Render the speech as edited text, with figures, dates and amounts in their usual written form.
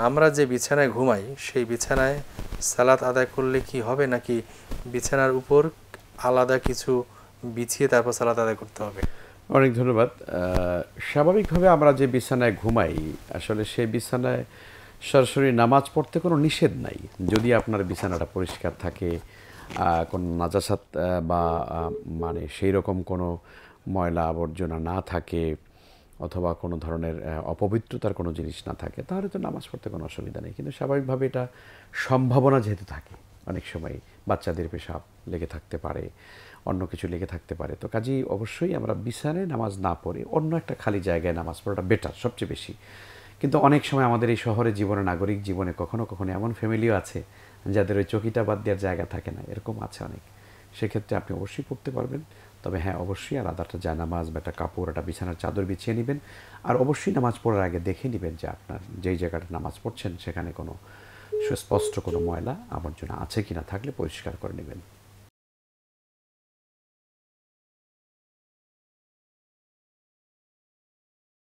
আমরা যে বিছানায় ঘুমাই সেই বিছানায় সালাত আদায় করলে কি হবে, নাকি বিছানার উপর আলাদা কিছু বিছিয়ে তারপর সালাত আদায় করতে হবে? অনেক ধন্যবাদ। স্বাভাবিকভাবে আমরা যে বিছানায় ঘুমাই আসলে সেই বিছানায় সরাসরি নামাজ পড়তে কোনো নিষেধ নাই, যদি আপনার বিছানাটা পরিষ্কার থাকে, কোনো নাজাসাত বা মানে সেই রকম কোনো ময়লা আবর্জনা না থাকে, অথবা কোনো ধরনের অপবিত্রতার কোনো জিনিস না থাকে, তাহলে তো নামাজ পড়তে কোনো অসুবিধা নেই। কিন্তু স্বাভাবিকভাবে এটা সম্ভাবনা যেহেতু থাকে, অনেক সময় বাচ্চাদের পেশাব লেগে থাকতে পারে, অন্য কিছু লেগে থাকতে পারে, তো কাজেই অবশ্যই আমরা বিছানায় নামাজ না পড়ে অন্য একটা খালি জায়গায় নামাজ পড়াটা বেটার, সবচেয়ে বেশি। কিন্তু অনেক সময় আমাদের এই শহরে জীবনে, নাগরিক জীবনে কখনো কখনো এমন ফ্যামিলিও আছে যাদের ওই চকিটা বাদ দেওয়ার জায়গা থাকে না, এরকম আছে অনেক। সেক্ষেত্রে আপনি অবশ্যই পড়তে পারবেন। তবে হ্যাঁ, অবশ্যই আলাদা একটা জায়নামাজ বা একটা কাপড়, একটা বিছানার চাদর বিছিয়ে নেবেন। আর অবশ্যই নামাজ পড়ার আগে দেখে নেবেন যে আপনার যেই জায়গাটা নামাজ পড়ছেন সেখানে কোনো সুস্পষ্ট কোনো ময়লা আবর্জনা আছে কিনা, থাকলে পরিষ্কার করে নেবেন।